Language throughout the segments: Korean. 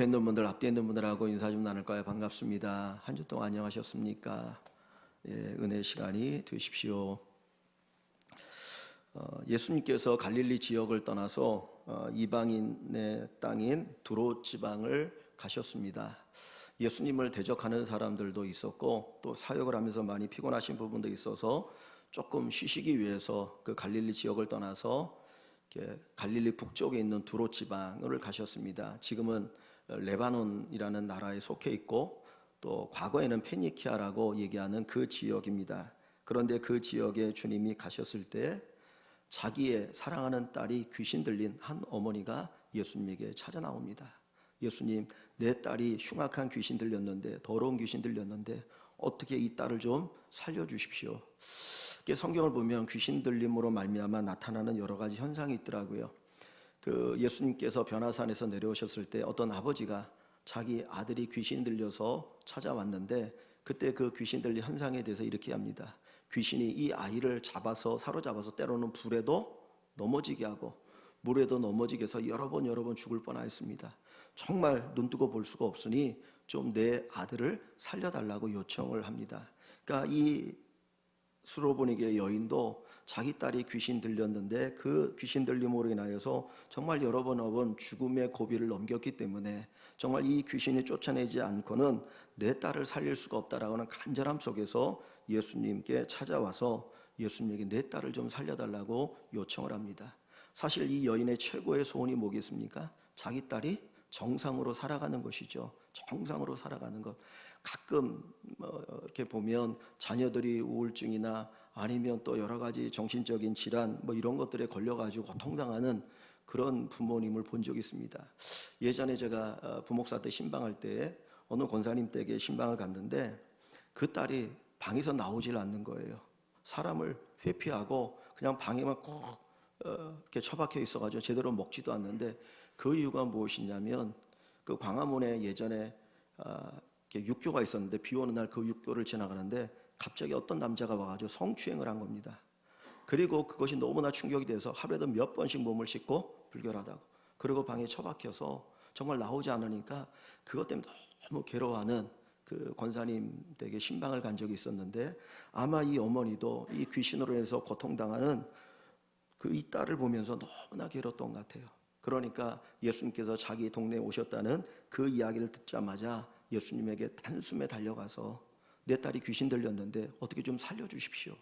있는 분들, 앞뒤에 있는 분들하고 인사 좀 나눌까요? 반갑습니다. 한 주 동안 안녕하셨습니까? 예, 은혜 시간이 되십시오. 예수님께서 갈릴리 지역을 떠나서 이방인의 땅인 두로 지방을 가셨습니다. 예수님을 대적하는 사람들도 있었고 또 사역을 하면서 많이 피곤하신 부분도 있어서 조금 쉬시기 위해서 그 갈릴리 지역을 떠나서 갈릴리 북쪽에 있는 두로 지방을 가셨습니다. 지금은 레바논이라는 나라에 속해 있고 또 과거에는 페니키아라고 얘기하는 그 지역입니다. 그런데 그 지역에 주님이 가셨을 때 자기의 사랑하는 딸이 귀신 들린 한 어머니가 예수님에게 찾아 나옵니다. 예수님, 내 딸이 흉악한 귀신 들렸는데, 더러운 귀신 들렸는데 어떻게 이 딸을 좀 살려주십시오. 성경을 보면 귀신 들림으로 말미암아 나타나는 여러 가지 현상이 있더라고요. 예수님께서 변화산에서 내려오셨을 때 어떤 아버지가 자기 아들이 귀신 들려서 찾아왔는데, 그때 그 귀신 들린 현상에 대해서 이렇게 합니다. 귀신이 이 아이를 사로잡아서 때로는 불에도 넘어지게 하고 물에도 넘어지게 해서 여러 번 죽을 뻔하였습니다. 정말 눈뜨고 볼 수가 없으니 좀 내 아들을 살려달라고 요청을 합니다. 그러니까 이 수로보니게 여인도 자기 딸이 귀신 들렸는데 그 귀신 들림으로 인하여서 정말 여러 번 죽음의 고비를 넘겼기 때문에 정말 이 귀신이 쫓아내지 않고는 내 딸을 살릴 수가 없다라고 하는 간절함 속에서 예수님께 찾아와서 예수님에게 내 딸을 좀 살려달라고 요청을 합니다. 사실 이 여인의 최고의 소원이 뭐겠습니까? 자기 딸이 정상으로 살아가는 것이죠. 정상으로 살아가는 것. 가끔 이렇게 보면 자녀들이 우울증이나 아니면 또 여러 가지 정신적인 질환 이런 것들에 걸려가지고 고통당하는 그런 부모님을 본 적이 있습니다. 예전에 제가 부목사 때 신방할 때 어느 권사님 댁에 신방을 갔는데 그 딸이 방에서 나오질 않는 거예요. 사람을 회피하고 그냥 방에만 꼭 이렇게 처박혀 있어가지고 제대로 먹지도 않는데, 그 이유가 무엇이냐면 그 광화문에 예전에 육교가 있었는데 비 오는 날 그 육교를 지나가는데 갑자기 어떤 남자가 와가지고 성추행을 한 겁니다. 그리고 그것이 너무나 충격이 돼서 하루에도 몇 번씩 몸을 씻고 불결하다고, 그리고 방에 처박혀서 정말 나오지 않으니까 그것 때문에 너무 괴로워하는 그 권사님 댁에 신방을 간 적이 있었는데, 아마 이 어머니도 이 귀신으로 해서 고통당하는 이 딸을 보면서 너무나 괴로웠던 것 같아요. 그러니까 예수님께서 자기 동네에 오셨다는 그 이야기를 듣자마자 예수님에게 단숨에 달려가서 내 딸이 귀신 들렸는데 어떻게 좀 살려주십시오.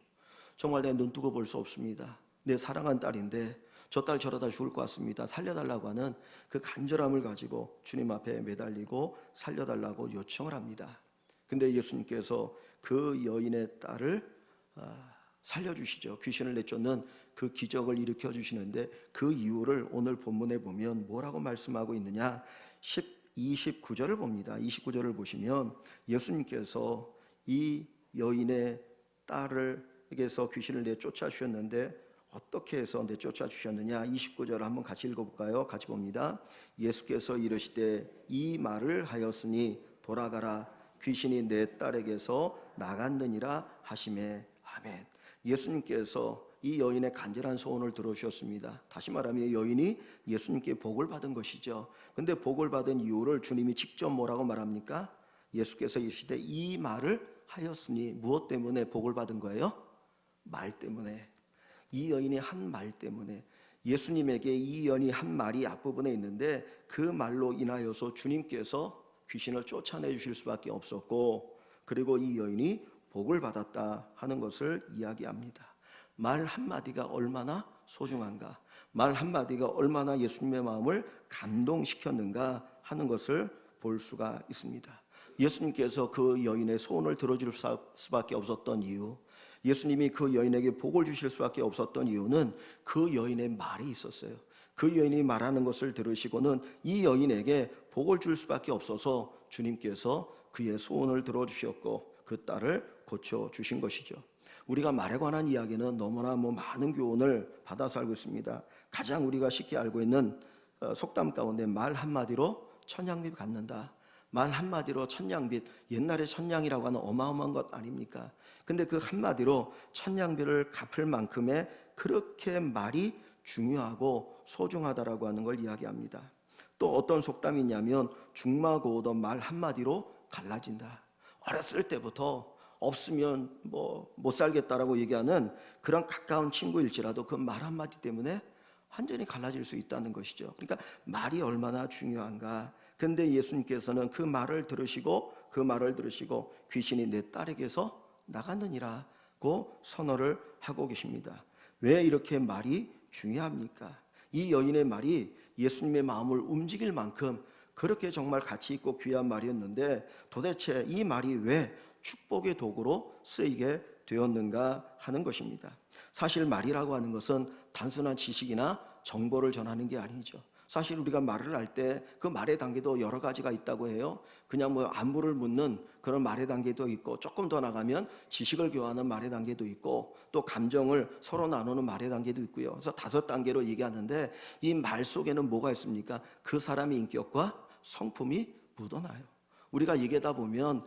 정말 내 눈 뜨고 볼 수 없습니다. 내 사랑한 딸인데 저 딸 저러다 죽을 것 같습니다. 살려달라고 하는 그 간절함을 가지고 주님 앞에 매달리고 살려달라고 요청을 합니다. 근데 예수님께서 그 여인의 딸을 살려주시죠. 귀신을 내쫓는 그 기적을 일으켜 주시는데, 그 이유를 오늘 본문에 보면 뭐라고 말씀하고 있느냐, 29절을 봅니다. 29절을 보시면 예수님께서 이 여인의 딸에게서 귀신을 내쫓아 주셨는데 어떻게 해서 내쫓아 주셨느냐, 29절 한번 같이 읽어볼까요? 같이 봅니다. 예수께서 이르시되 이 말을 하였으니 돌아가라, 귀신이 내 딸에게서 나갔느니라 하시매. 아멘. 예수님께서 이 여인의 간절한 소원을 들어주셨습니다. 다시 말하면 여인이 예수님께 복을 받은 것이죠. 근데 복을 받은 이유를 주님이 직접 뭐라고 말합니까? 예수께서 이르시되 이 말을 하였으니, 무엇 때문에 복을 받은 거예요? 말 때문에. 이 여인이 한 말 때문에. 예수님에게 이 여인이 한 말이 앞부분에 있는데 그 말로 인하여서 주님께서 귀신을 쫓아내 주실 수밖에 없었고, 그리고 이 여인이 복을 받았다 하는 것을 이야기합니다. 말 한마디가 얼마나 소중한가, 말 한마디가 얼마나 예수님의 마음을 감동시켰는가 하는 것을 볼 수가 있습니다. 예수님께서 그 여인의 소원을 들어줄 수밖에 없었던 이유, 예수님이 그 여인에게 복을 주실 수밖에 없었던 이유는 그 여인의 말이 있었어요. 그 여인이 말하는 것을 들으시고는 이 여인에게 복을 줄 수밖에 없어서 주님께서 그의 소원을 들어주셨고 그 딸을 고쳐주신 것이죠. 우리가 말에 관한 이야기는 너무나 많은 교훈을 받아서 알고 있습니다. 가장 우리가 쉽게 알고 있는 속담 가운데 말 한마디로 천냥빚 갚는다. 말 한마디로 천냥빚, 옛날에 천냥이라고 하는 어마어마한 것 아닙니까? 근데 그 한마디로 천냥빚을 갚을 만큼의 그렇게 말이 중요하고 소중하다라고 하는 걸 이야기합니다. 또 어떤 속담이 있냐면 중마고우던 말 한마디로 갈라진다. 어렸을 때부터 없으면 뭐 못 살겠다라고 얘기하는 그런 가까운 친구일지라도 그 말 한마디 때문에 완전히 갈라질 수 있다는 것이죠. 그러니까 말이 얼마나 중요한가. 근데 예수님께서는 그 말을 들으시고 귀신이 내 딸에게서 나갔느니라고 선언을 하고 계십니다. 왜 이렇게 말이 중요합니까? 이 여인의 말이 예수님의 마음을 움직일 만큼 그렇게 정말 가치 있고 귀한 말이었는데 도대체 이 말이 왜 축복의 도구로 쓰이게 되었는가 하는 것입니다. 사실 말이라고 하는 것은 단순한 지식이나 정보를 전하는 게 아니죠. 사실 우리가 말을 할 때 그 말의 단계도 여러 가지가 있다고 해요. 그냥 뭐 안부를 묻는 그런 말의 단계도 있고, 조금 더 나가면 지식을 교환하는 말의 단계도 있고, 또 감정을 서로 나누는 말의 단계도 있고요. 그래서 5단계로 얘기하는데 이 말 속에는 뭐가 있습니까? 그 사람의 인격과 성품이 묻어나요. 우리가 얘기하다 보면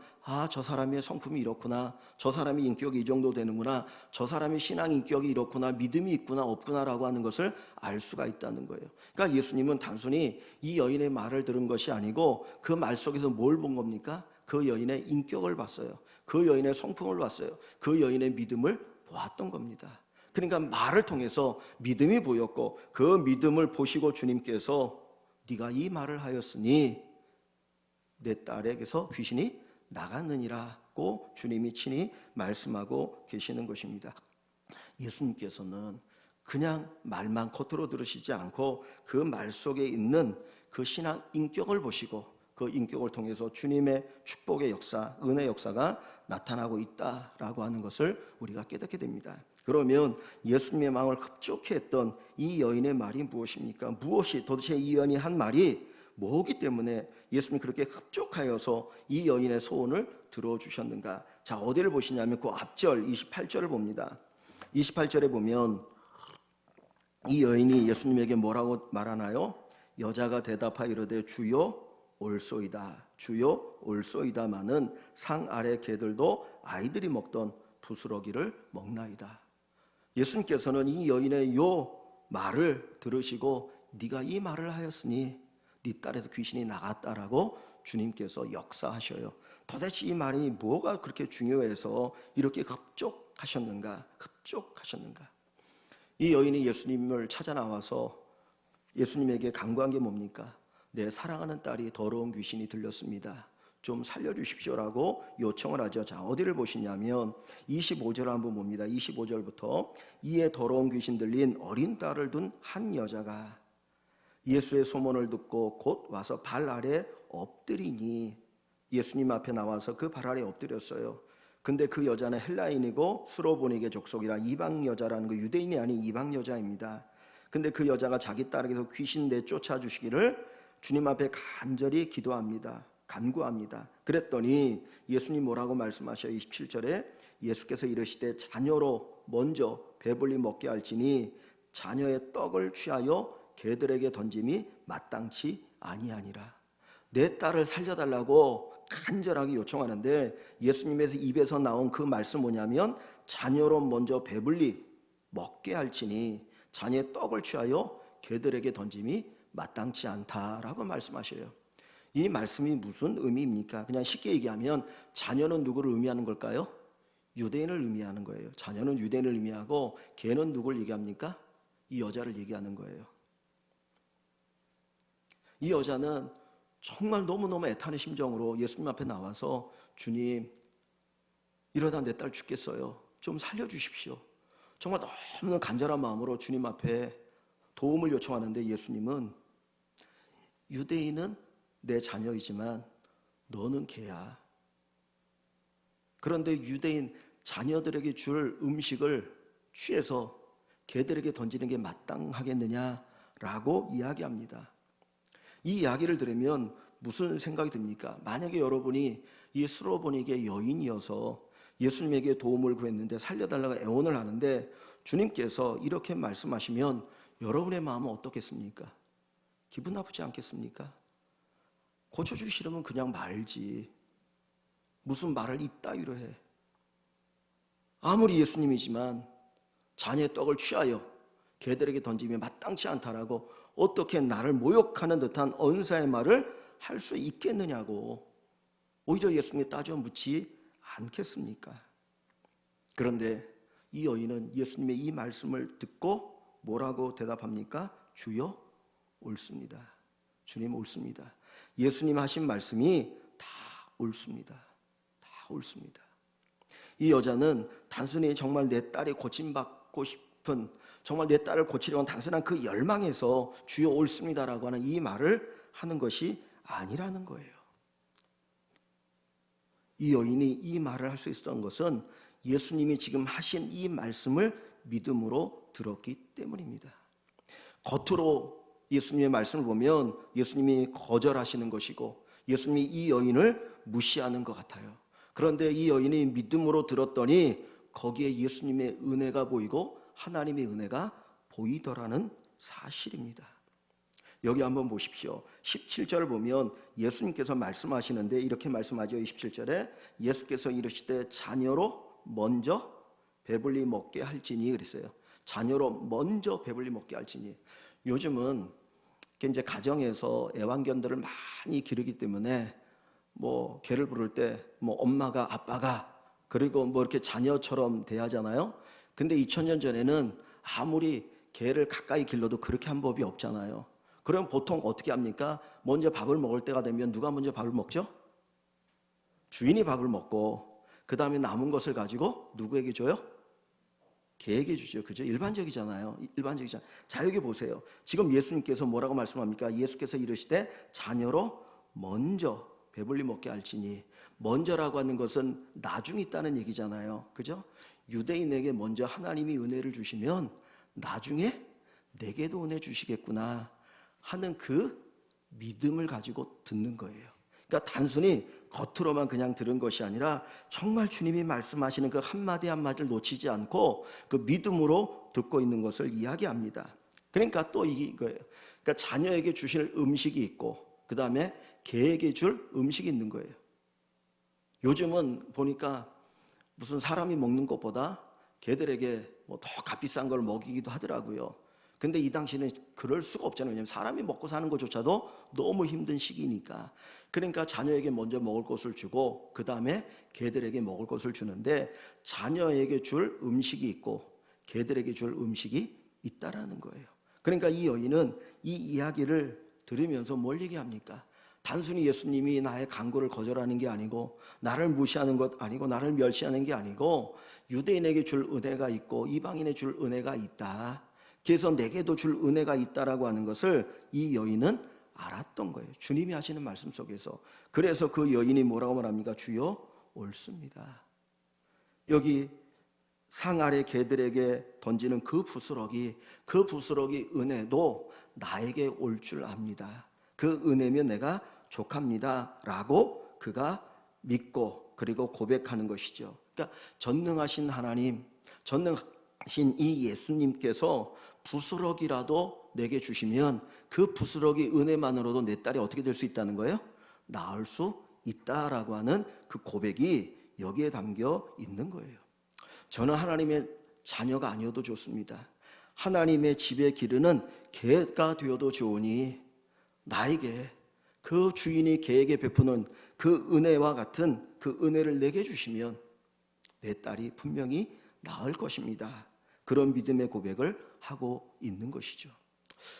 저 사람의 성품이 이렇구나, 저 사람의 인격이 이 정도 되는구나, 저 사람의 신앙 인격이 이렇구나, 믿음이 있구나 없구나라고 하는 것을 알 수가 있다는 거예요. 그러니까 예수님은 단순히 이 여인의 말을 들은 것이 아니고 그 말 속에서 뭘 본 겁니까? 그 여인의 인격을 봤어요. 그 여인의 성품을 봤어요. 그 여인의 믿음을 보았던 겁니다. 그러니까 말을 통해서 믿음이 보였고, 그 믿음을 보시고 주님께서 네가 이 말을 하였으니 내 딸에게서 귀신이 나갔느니라고 주님이 친히 말씀하고 계시는 것입니다. 예수님께서는 그냥 말만 겉으로 들으시지 않고 그 말 속에 있는 그 신앙 인격을 보시고 그 인격을 통해서 주님의 축복의 역사, 은혜의 역사가 나타나고 있다라고 하는 것을 우리가 깨닫게 됩니다. 그러면 예수님의 마음을 흡족해 했던 이 여인의 말이 무엇입니까? 무엇이 도대체 이 여인이 한 말이 뭐기 때문에 예수님이 그렇게 흡족하여서 이 여인의 소원을 들어주셨는가? 자, 어디를 보시냐면 그 앞절 28절을 봅니다. 28절에 보면 이 여인이 예수님에게 뭐라고 말하나요? 여자가 대답하여 이르되 주여 올소이다. 주여 올소이다마는 상 아래 개들도 아이들이 먹던 부스러기를 먹나이다. 예수님께서는 이 여인의 요 말을 들으시고 네가 이 말을 하였으니 네 딸에서 귀신이 나갔다라고 주님께서 역사하셔요. 도대체 이 말이 뭐가 그렇게 중요해서 이렇게 급족하셨는가? 이 여인이 예수님을 찾아 나와서 예수님에게 간구한 게 뭡니까? 내 사랑하는 딸이 더러운 귀신이 들렸습니다. 좀 살려주십시오라고 요청을 하죠. 자, 어디를 보시냐면 25절을 한번 봅니다. 25절부터 이에 더러운 귀신 들린 어린 딸을 둔 한 여자가 예수의 소문을 듣고 곧 와서 발 아래 엎드리니 예수님 앞에 나와서 그 발 아래 엎드렸어요. 근데 그 여자는 헬라인이고 수로보니게 족속이라 이방 여자라는 거, 유대인이 아닌 이방 여자입니다. 근데 그 여자가 자기 딸에게서 귀신 내쫓아 주시기를 주님 앞에 간절히 기도합니다. 간구합니다. 그랬더니 예수님 뭐라고 말씀하셔요? 27절에 예수께서 이르시되 자녀로 먼저 배불리 먹게 할지니 자녀의 떡을 취하여 개들에게 던짐이 마땅치 아니하니라. 내 딸을 살려달라고 간절하게 요청하는데 예수님의 입에서 나온 그 말씀 뭐냐면 자녀로 먼저 배불리 먹게 할지니 자녀의 떡을 취하여 개들에게 던짐이 마땅치 않다라고 말씀하셔요. 이 말씀이 무슨 의미입니까? 그냥 쉽게 얘기하면 자녀는 누구를 의미하는 걸까요? 유대인을 의미하는 거예요. 자녀는 유대인을 의미하고 개는 누구를 얘기합니까? 이 여자를 얘기하는 거예요. 이 여자는 정말 너무너무 애타는 심정으로 예수님 앞에 나와서 주님, 이러다 내 딸 죽겠어요. 좀 살려주십시오. 정말 너무 간절한 마음으로 주님 앞에 도움을 요청하는데 예수님은 유대인은 내 자녀이지만 너는 개야. 그런데 유대인 자녀들에게 줄 음식을 취해서 개들에게 던지는 게 마땅하겠느냐라고 이야기합니다. 이 이야기를 들으면 무슨 생각이 듭니까? 만약에 여러분이 이 수로보니게 여인이어서 예수님에게 도움을 구했는데 살려달라고 애원을 하는데 주님께서 이렇게 말씀하시면 여러분의 마음은 어떻겠습니까? 기분 나쁘지 않겠습니까? 고쳐주기 싫으면 그냥 말지. 무슨 말을 이따위로 해. 아무리 예수님이지만 자녀의 떡을 취하여 개들에게 던지면 마땅치 않다라고 어떻게 나를 모욕하는 듯한 언사의 말을 할 수 있겠느냐고 오히려 예수님이 따져 묻지 않겠습니까? 그런데 이 여인은 예수님의 이 말씀을 듣고 뭐라고 대답합니까? 주여 옳습니다. 주님 옳습니다. 예수님 하신 말씀이 다 옳습니다. 다 옳습니다. 이 여자는 단순히 정말 내 딸이 고침받고 싶은, 정말 내 딸을 고치려는 단순한 그 열망에서 주여 옳습니다라고 하는 이 말을 하는 것이 아니라는 거예요. 이 여인이 이 말을 할 수 있었던 것은 예수님이 지금 하신 이 말씀을 믿음으로 들었기 때문입니다. 겉으로 예수님의 말씀을 보면 예수님이 거절하시는 것이고 예수님이 이 여인을 무시하는 것 같아요. 그런데 이 여인이 믿음으로 들었더니 거기에 예수님의 은혜가 보이고 하나님의 은혜가 보이더라는 사실입니다. 여기 한번 보십시오. 17절을 보면 예수님께서 말씀하시는데 이렇게 말씀하죠. 27절에 예수께서 이르시되 자녀로 먼저 배불리 먹게 할지니 그랬어요. 자녀로 먼저 배불리 먹게 할지니. 요즘은 이제 가정에서 애완견들을 많이 기르기 때문에 뭐 개를 부를 때 뭐 엄마가 아빠가 그리고 뭐 이렇게 자녀처럼 대하잖아요. 근데 2000년 전에는 아무리 개를 가까이 길러도 그렇게 한 법이 없잖아요. 그럼 보통 어떻게 합니까? 먼저 밥을 먹을 때가 되면 누가 먼저 밥을 먹죠? 주인이 밥을 먹고 그 다음에 남은 것을 가지고 누구에게 줘요? 개에게 주죠. 그죠? 일반적이잖아요. 일반적이잖아요. 자, 여기 보세요. 지금 예수님께서 뭐라고 말씀합니까? 예수께서 이르시되 자녀로 먼저 배불리 먹게 할지니. 먼저라고 하는 것은 나중에 있다는 얘기잖아요. 그죠? 유대인에게 먼저 하나님이 은혜를 주시면 나중에 내게도 은혜 주시겠구나 하는 그 믿음을 가지고 듣는 거예요. 그러니까 단순히 겉으로만 그냥 들은 것이 아니라 정말 주님이 말씀하시는 그 한마디 한마디를 놓치지 않고 그 믿음으로 듣고 있는 것을 이야기합니다. 그러니까 또 이거예요. 그러니까 자녀에게 주실 음식이 있고 그 다음에 개에게 줄 음식이 있는 거예요. 요즘은 보니까 무슨 사람이 먹는 것보다 개들에게 뭐 더 값비싼 걸 먹이기도 하더라고요. 근데 이 당시는 그럴 수가 없잖아요. 왜냐하면 사람이 먹고 사는 것조차도 너무 힘든 시기니까. 그러니까 자녀에게 먼저 먹을 것을 주고 그 다음에 개들에게 먹을 것을 주는데 자녀에게 줄 음식이 있고 개들에게 줄 음식이 있다라는 거예요. 그러니까 이 여인은 이 이야기를 들으면서 뭘 얘기합니까? 단순히 예수님이 나의 간구를 거절하는 게 아니고 나를 무시하는 것 아니고 나를 멸시하는 게 아니고 유대인에게 줄 은혜가 있고 이방인에 줄 은혜가 있다. 그래서 내게도 줄 은혜가 있다라고 하는 것을 이 여인은 알았던 거예요. 주님이 하시는 말씀 속에서. 그래서 그 여인이 뭐라고 말합니까? 주여 옳습니다. 여기 상 아래 개들에게 던지는 그 부스러기 은혜도 나에게 올 줄 압니다. 그 은혜면 내가 족합니다 라고 그가 믿고 그리고 고백하는 것이죠. 그러니까 전능하신 하나님, 전능하신 이 예수님께서 부스러기라도 내게 주시면 그 부스러기 은혜만으로도 내 딸이 어떻게 될 수 있다는 거예요? 나을 수 있다라고 하는 그 고백이 여기에 담겨 있는 거예요. 저는 하나님의 자녀가 아니어도 좋습니다. 하나님의 집에 기르는 개가 되어도 좋으니 나에게 그 주인이 개에게 베푸는 그 은혜와 같은 그 은혜를 내게 주시면 내 딸이 분명히 나을 것입니다. 그런 믿음의 고백을 하고 있는 것이죠.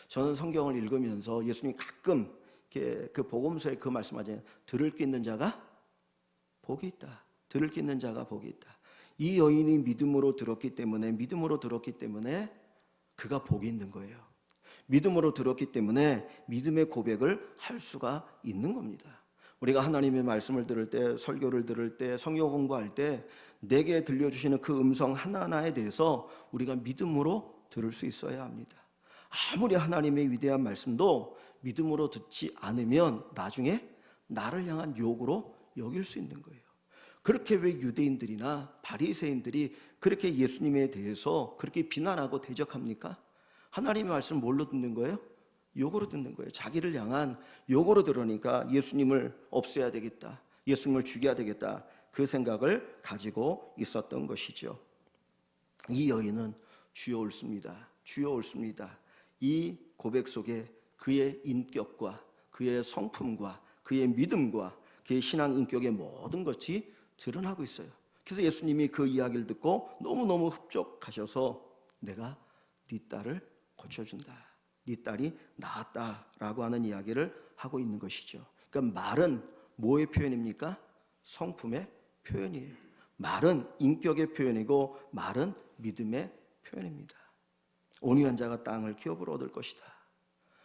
저는 성경을 읽으면서 예수님이 가끔 그 복음서에 그 말씀하잖아요. 들을 게 있는 자가 복이 있다. 들을 게 있는 자가 복이 있다. 이 여인이 믿음으로 들었기 때문에 그가 복이 있는 거예요. 믿음으로 들었기 때문에 믿음의 고백을 할 수가 있는 겁니다. 우리가 하나님의 말씀을 들을 때, 설교를 들을 때, 성경 공부할 때 내게 들려주시는 그 음성 하나하나에 대해서 우리가 믿음으로 들을 수 있어야 합니다. 아무리 하나님의 위대한 말씀도 믿음으로 듣지 않으면 나중에 나를 향한 욕으로 여길 수 있는 거예요. 그렇게 왜 유대인들이나 바리새인들이 그렇게 예수님에 대해서 그렇게 비난하고 대적합니까? 하나님의 말씀을 뭘로 듣는 거예요? 욕으로 듣는 거예요. 자기를 향한 욕으로 들으니까 예수님을 없애야 되겠다, 예수님을 죽여야 되겠다, 그 생각을 가지고 있었던 것이죠. 이 여인은 주여 옳습니다, 주여 옳습니다, 이 고백 속에 그의 인격과 그의 성품과 그의 믿음과 그의 신앙 인격의 모든 것이 드러나고 있어요. 그래서 예수님이 그 이야기를 듣고 너무너무 흡족하셔서 내가 네 딸을 고쳐준다, 네 딸이 나았다라고 하는 이야기를 하고 있는 것이죠. 그러니까 말은 뭐의 표현입니까? 성품의 표현이에요. 말은 인격의 표현이고 말은 믿음의 표현입니다. 온유한 자가 땅을 기업으로 얻을 것이다.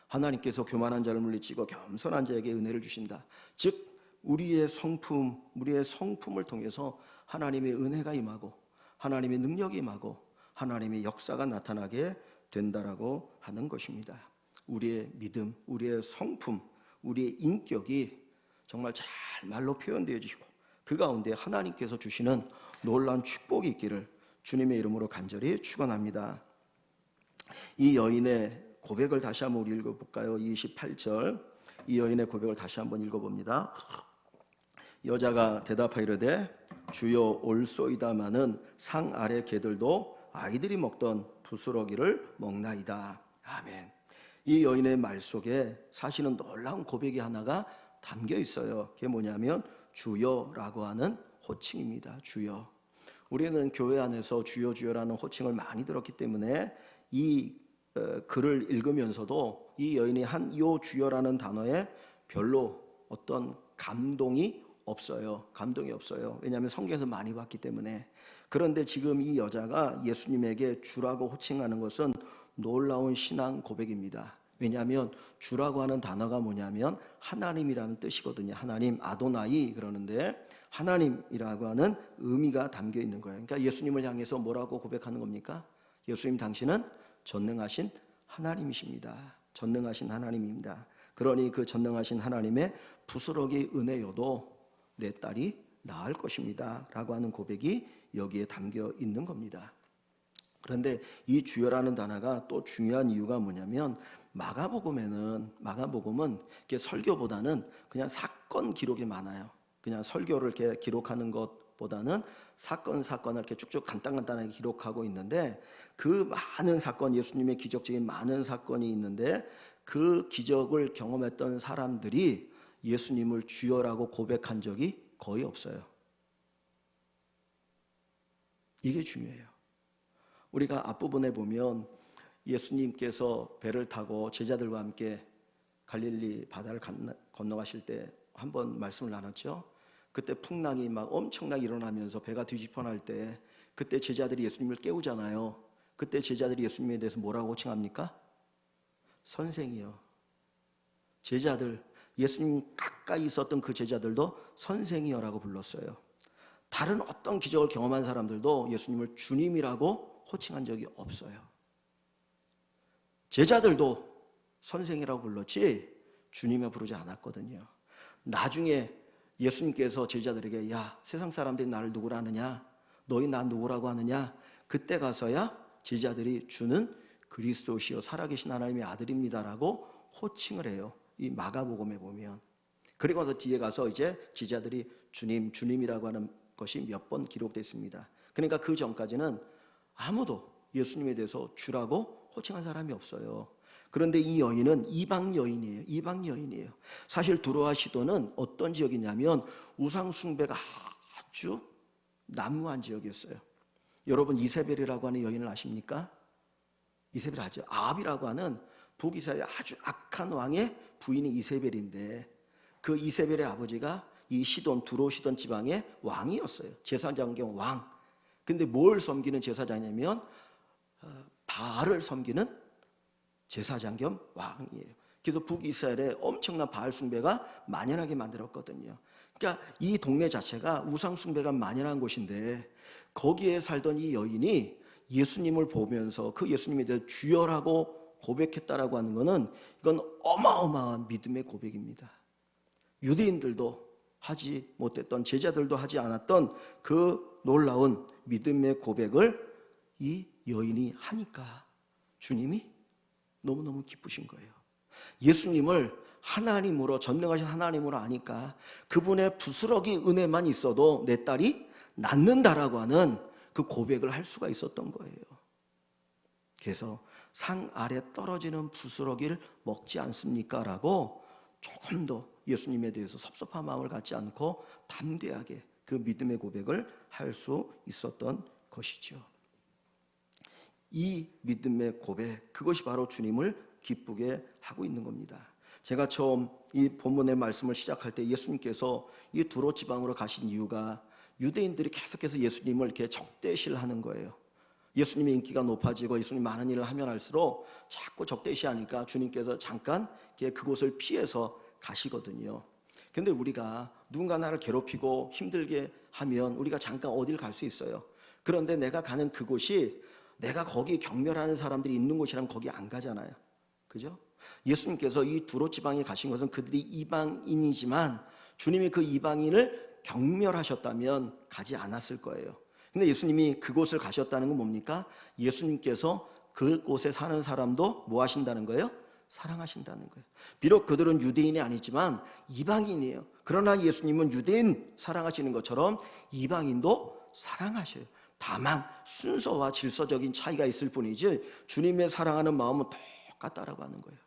하나님께서 교만한 자를 물리치고 겸손한 자에게 은혜를 주신다. 즉 우리의 성품을 통해서 하나님의 은혜가 임하고 하나님의 능력이 임하고 하나님의 역사가 나타나게 된다라고 하는 것입니다. 우리의 믿음, 우리의 성품, 우리의 인격이 정말 잘 말로 표현되어지고 그 가운데 하나님께서 주시는 놀라운 축복이 있기를 주님의 이름으로 간절히 축원합니다. 이 여인의 고백을 다시 한번 우리 읽어볼까요? 28절 이 여인의 고백을 다시 한번 읽어봅니다. 여자가 대답하이르되 주여 올소이다마는 상 아래 개들도 아이들이 먹던 부스러기를 먹나이다. 아멘. 이 여인의 말 속에 사실은 놀라운 고백이 하나가 담겨 있어요. 그게 뭐냐면 주여라고 하는 호칭입니다. 주여. 우리는 교회 안에서 주여 주여라는 호칭을 많이 들었기 때문에 이 글을 읽으면서도 이 여인이 한 이 주여라는 단어에 별로 어떤 감동이 없어요. 왜냐하면 성경에서 많이 봤기 때문에. 그런데 지금 이 여자가 예수님에게 주라고 호칭하는 것은 놀라운 신앙 고백입니다. 왜냐하면 주라고 하는 단어가 뭐냐면 하나님이라는 뜻이거든요. 하나님, 아도나이 그러는데 하나님이라고 하는 의미가 담겨 있는 거예요. 그러니까 예수님을 향해서 뭐라고 고백하는 겁니까? 예수님 당신은 전능하신 하나님이십니다. 전능하신 하나님입니다. 그러니 그 전능하신 하나님의 부스러기 은혜여도 내 딸이 나을 것입니다 라고 하는 고백이 여기에 담겨 있는 겁니다. 그런데 이 주여라는 단어가 또 중요한 이유가 뭐냐면 마가복음은 이렇게 설교보다는 그냥 사건 기록이 많아요. 그냥 설교를 이렇게 기록하는 것보다는 사건을 이렇게 쭉쭉 간단하게 기록하고 있는데 그 많은 사건, 예수님의 기적적인 많은 사건이 있는데 그 기적을 경험했던 사람들이 예수님을 주여라고 고백한 적이 거의 없어요. 이게 중요해요. 우리가 앞부분에 보면 예수님께서 배를 타고 제자들과 함께 갈릴리 바다를 건너가실 때 한번 말씀을 나눴죠. 그때 풍랑이 막 엄청나게 일어나면서 배가 뒤집어날 때 그때 제자들이 예수님을 깨우잖아요. 그때 제자들이 예수님에 대해서 뭐라고 호칭합니까? 선생이요. 제자들, 예수님 가까이 있었던 그 제자들도 선생이여라고 불렀어요. 다른 어떤 기적을 경험한 사람들도 예수님을 주님이라고 호칭한 적이 없어요. 제자들도 선생이라고 불렀지 주님을 부르지 않았거든요. 나중에 예수님께서 제자들에게 야, 세상 사람들이 나를 누구라 하느냐? 너희 나 누구라고 하느냐? 그때 가서야 제자들이 주는 그리스도시요 살아계신 하나님의 아들입니다라고 호칭을 해요. 이 마가복음에 보면. 그리고 나서 뒤에 가서 이제 제자들이 주님이라고 하는 것이 몇 번 기록되어 있습니다. 그러니까 그 전까지는 아무도 예수님에 대해서 주라고 호칭한 사람이 없어요. 그런데 이 여인은 이방 여인이에요. 사실 두로아 시도는 어떤 지역이냐면 우상 숭배가 아주 난무한 지역이었어요. 여러분 이세벨이라고 하는 여인을 아십니까? 이세벨 아죠. 아합이라고 하는 북이스라엘 아주 악한 왕의 부인이 이세벨인데 그 이세벨의 아버지가 이 두로 시돈 지방의 왕이었어요. 제사장경 왕. 근데 뭘 섬기는 제사장이냐면 바알을 섬기는 제사장 겸 왕이에요. 그래서 북이스라엘에 엄청난 바알 숭배가 만연하게 만들었거든요. 그러니까 이 동네 자체가 우상 숭배가 만연한 곳인데 거기에 살던 이 여인이 예수님을 보면서 그 예수님에 대해 주여라고 고백했다라고 하는 것은 이건 어마어마한 믿음의 고백입니다. 유대인들도 하지 못했던, 제자들도 하지 않았던 그 놀라운 믿음의 고백을 이 여인이 하니까 주님이 너무너무 기쁘신 거예요. 예수님을 하나님으로, 전능하신 하나님으로 아니까 그분의 부스러기 은혜만 있어도 내 딸이 낫는다라고 하는 그 고백을 할 수가 있었던 거예요. 그래서 상 아래 떨어지는 부스러기를 먹지 않습니까? 라고 조금 더 예수님에 대해서 섭섭한 마음을 갖지 않고 담대하게 그 믿음의 고백을 할 수 있었던 것이죠. 이 믿음의 고백, 그것이 바로 주님을 기쁘게 하고 있는 겁니다. 제가 처음 이 본문의 말씀을 시작할 때 예수님께서 이 두로 지방으로 가신 이유가 유대인들이 계속해서 예수님을 이렇게 적대시하는 거예요. 예수님의 인기가 높아지고 예수님 많은 일을 하면 할수록 자꾸 적대시하니까 주님께서 잠깐 그곳을 피해서 가시거든요. 근데 우리가 누군가 나를 괴롭히고 힘들게 하면 우리가 잠깐 어딜 갈 수 있어요. 그런데 내가 가는 그곳이 내가 거기 경멸하는 사람들이 있는 곳이라면 거기 안 가잖아요. 그죠? 예수님께서 이 두로 지방에 가신 것은 그들이 이방인이지만 주님이 그 이방인을 경멸하셨다면 가지 않았을 거예요. 근데 예수님이 그곳을 가셨다는 건 뭡니까? 예수님께서 그곳에 사는 사람도 뭐 하신다는 거예요? 사랑하신다는 거예요. 비록 그들은 유대인이 아니지만 이방인이에요. 그러나 예수님은 유대인 사랑하시는 것처럼 이방인도 사랑하셔요. 다만 순서와 질서적인 차이가 있을 뿐이지 주님의 사랑하는 마음은 똑같다라고 하는 거예요.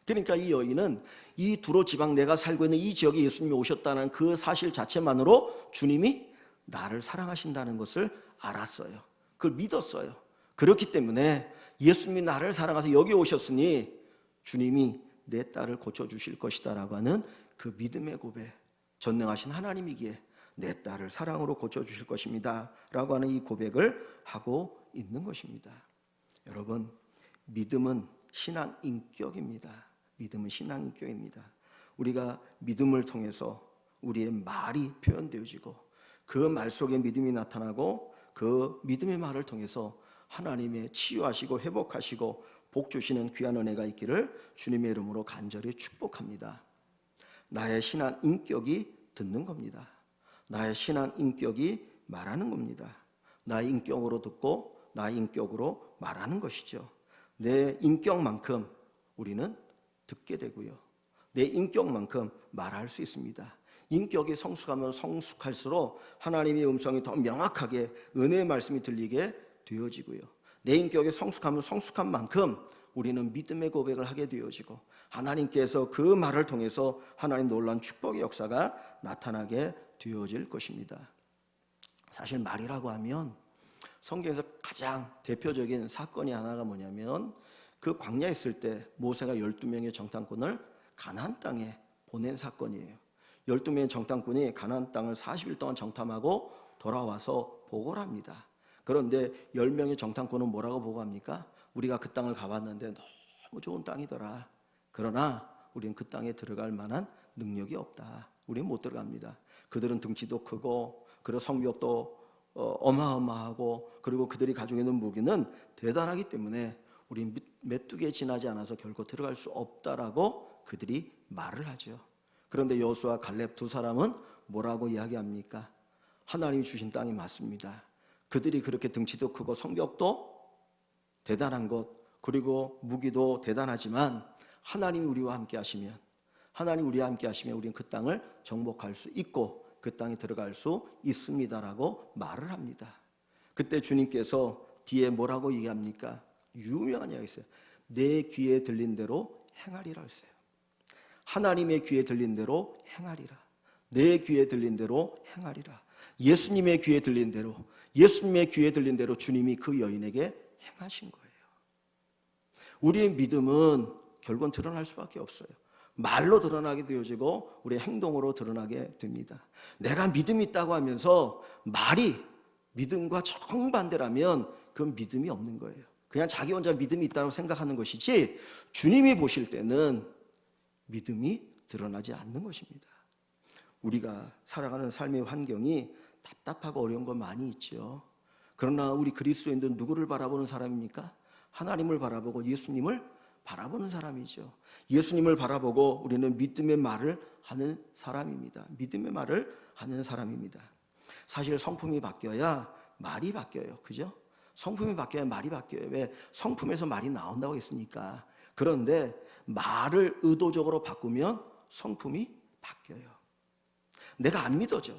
그러니까 이 여인은 이 두로 지방, 내가 살고 있는 이 지역에 예수님이 오셨다는 그 사실 자체만으로 주님이 나를 사랑하신다는 것을 알았어요. 그걸 믿었어요. 그렇기 때문에 예수님이 나를 사랑하셔서 여기 오셨으니 주님이 내 딸을 고쳐주실 것이다 라고 하는 그 믿음의 고백, 전능하신 하나님이기에 내 딸을 사랑으로 고쳐주실 것입니다 라고 하는 이 고백을 하고 있는 것입니다. 여러분, 믿음은 신앙 인격입니다. 믿음은 신앙 인격입니다. 우리가 믿음을 통해서 우리의 말이 표현되어지고 그 말 속에 믿음이 나타나고 그 믿음의 말을 통해서 하나님의 치유하시고 회복하시고 복 주시는 귀한 은혜가 있기를 주님의 이름으로 간절히 축복합니다. 나의 신앙 인격이 듣는 겁니다. 나의 신앙 인격이 말하는 겁니다. 나의 인격으로 듣고 나의 인격으로 말하는 것이죠. 내 인격만큼 우리는 듣게 되고요. 내 인격만큼 말할 수 있습니다. 인격이 성숙하면 성숙할수록 하나님의 음성이 더 명확하게 은혜의 말씀이 들리게 되어지고요. 내 인격이 성숙하면 성숙한 만큼 우리는 믿음의 고백을 하게 되어지고 하나님께서 그 말을 통해서 하나님 놀라운 축복의 역사가 나타나게 되어질 것입니다. 사실 말이라고 하면 성경에서 가장 대표적인 사건이 하나가 뭐냐면 그 광야에 있을 때 모세가 12명의 정탐꾼을 가나안 땅에 보낸 사건이에요. 12명의 정탐꾼이 가나안 땅을 40일 동안 정탐하고 돌아와서 보고를 합니다. 그런데 10명의 정탐꾼은 뭐라고 보고합니까? 우리가 그 땅을 가봤는데 너무 좋은 땅이더라. 그러나 우리는 그 땅에 들어갈 만한 능력이 없다. 우리는 못 들어갑니다. 그들은 등치도 크고 그리고 성벽도 어마어마하고 그리고 그들이 가지고 있는 무기는 대단하기 때문에 우리는 메뚜기에 지나지 않아서 결코 들어갈 수 없다라고 그들이 말을 하죠. 그런데 여호수아 갈렙 두 사람은 뭐라고 이야기합니까? 하나님이 주신 땅이 맞습니다. 그들이 그렇게 등치도 크고 성벽도 대단한 것 그리고 무기도 대단하지만 하나님이 우리와 함께 하시면 우리는 그 땅을 정복할 수 있고 그 땅에 들어갈 수 있습니다라고 말을 합니다. 그때 주님께서 뒤에 뭐라고 얘기합니까? 유명한 이야기 있어요. 내 귀에 들린 대로 행하리라 했어요. 하나님의 귀에 들린 대로 행하리라. 내 귀에 들린 대로 행하리라. 예수님의 귀에 들린 대로 주님이 그 여인에게 행하신 거예요. 우리의 믿음은 결국은 드러날 수밖에 없어요. 말로 드러나게 되어지고 우리의 행동으로 드러나게 됩니다. 내가 믿음이 있다고 하면서 말이 믿음과 정반대라면 그건 믿음이 없는 거예요. 그냥 자기 혼자 믿음이 있다고 생각하는 것이지 주님이 보실 때는 믿음이 드러나지 않는 것입니다. 우리가 살아가는 삶의 환경이 답답하고 어려운 건 많이 있죠. 그러나 우리 그리스도인들은 누구를 바라보는 사람입니까? 하나님을 바라보고 예수님을 바라보는 사람이죠. 예수님을 바라보고 우리는 믿음의 말을 하는 사람입니다. 믿음의 말을 하는 사람입니다. 사실 성품이 바뀌어야 말이 바뀌어요. 그죠? 성품이 바뀌어야 말이 바뀌어요. 왜? 성품에서 말이 나온다고 했으니까. 그런데 말을 의도적으로 바꾸면 성품이 바뀌어요. 내가 안 믿어져.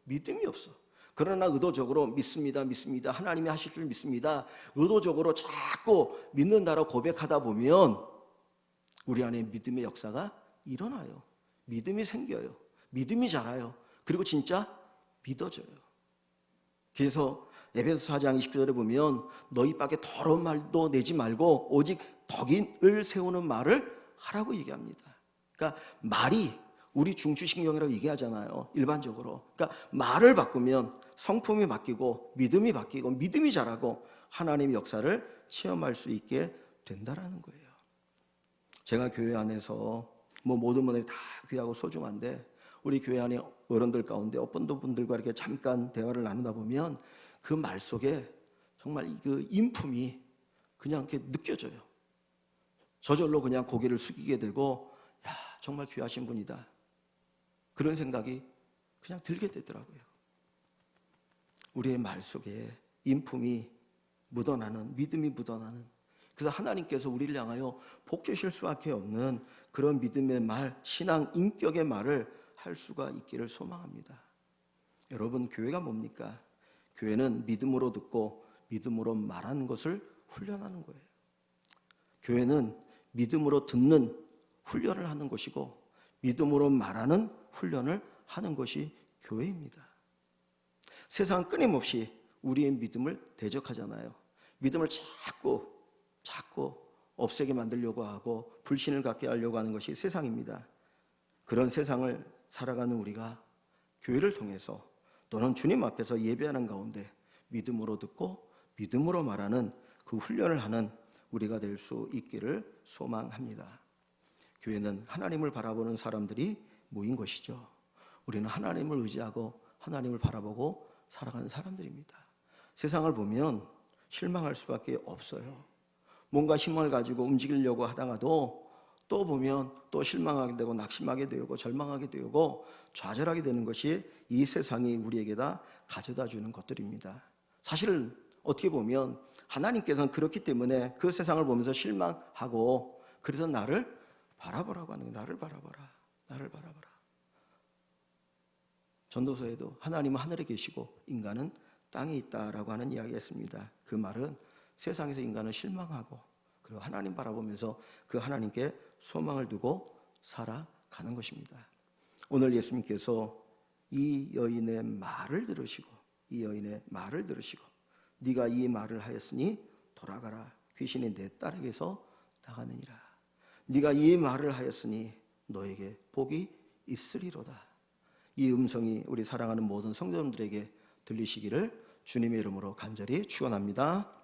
믿음이 없어. 그러나 의도적으로 믿습니다, 믿습니다, 하나님이 하실 줄 믿습니다, 의도적으로 자꾸 믿는다라고 고백하다 보면 우리 안에 믿음의 역사가 일어나요. 믿음이 생겨요. 믿음이 자라요. 그리고 진짜 믿어져요. 그래서 에베소 4장 29절에 보면 너희 밖에 더러운 말도 내지 말고 오직 덕인을 세우는 말을 하라고 얘기합니다. 그러니까 말이 우리 중추신경이라고 얘기하잖아요, 일반적으로. 그러니까 말을 바꾸면 성품이 바뀌고 믿음이 바뀌고 믿음이 자라고 하나님의 역사를 체험할 수 있게 된다라는 거예요. 제가 교회 안에서 모든 분들이 다 귀하고 소중한데 우리 교회 안에 어른들 가운데 어떤 분들과 이렇게 잠깐 대화를 나누다 보면 그 말 속에 정말 그 인품이 그냥 이렇게 느껴져요. 저절로 그냥 고개를 숙이게 되고, 야, 정말 귀하신 분이다, 그런 생각이 그냥 들게 되더라고요. 우리의 말 속에 인품이 묻어나는, 믿음이 묻어나는, 그래서 하나님께서 우리를 향하여 복 주실 수밖에 없는 그런 믿음의 말, 신앙 인격의 말을 할 수가 있기를 소망합니다. 여러분, 교회가 뭡니까? 교회는 믿음으로 듣고 믿음으로 말하는 것을 훈련하는 거예요. 교회는 믿음으로 듣는 훈련을 하는 것이고 믿음으로 말하는 훈련을 하는 것이 교회입니다. 세상은 끊임없이 우리의 믿음을 대적하잖아요. 믿음을 자꾸 없애게 만들려고 하고 불신을 갖게 하려고 하는 것이 세상입니다. 그런 세상을 살아가는 우리가 교회를 통해서 또는 주님 앞에서 예배하는 가운데 믿음으로 듣고 믿음으로 말하는 그 훈련을 하는 우리가 될 수 있기를 소망합니다. 교회는 하나님을 바라보는 사람들이 모인 것이죠. 우리는 하나님을 의지하고 하나님을 바라보고 살아가는 사람들입니다. 세상을 보면 실망할 수밖에 없어요. 뭔가 힘을 가지고 움직이려고 하다가도 또 보면 또 실망하게 되고 낙심하게 되고 절망하게 되고 좌절하게 되는 것이 이 세상이 우리에게 다 가져다 주는 것들입니다. 사실 어떻게 보면 하나님께서는 그렇기 때문에 그 세상을 보면서 실망하고 그래서 나를 바라보라고 하는 거예요. 나를 바라봐라. 나를 바라봐라. 전도서에도 하나님은 하늘에 계시고 인간은 땅에 있다라고 하는 이야기가 있습니다. 그 말은 세상에서 인간은 실망하고 그리고 하나님 바라보면서 그 하나님께 소망을 두고 살아가는 것입니다. 오늘 예수님께서 이 여인의 말을 들으시고 네가 이 말을 하였으니 돌아가라, 귀신이 내 딸에게서 나가느니라. 네가 이 말을 하였으니 너에게 복이 있으리로다. 이 음성이 우리 사랑하는 모든 성도님들에게 들리시기를 주님의 이름으로 간절히 축원합니다.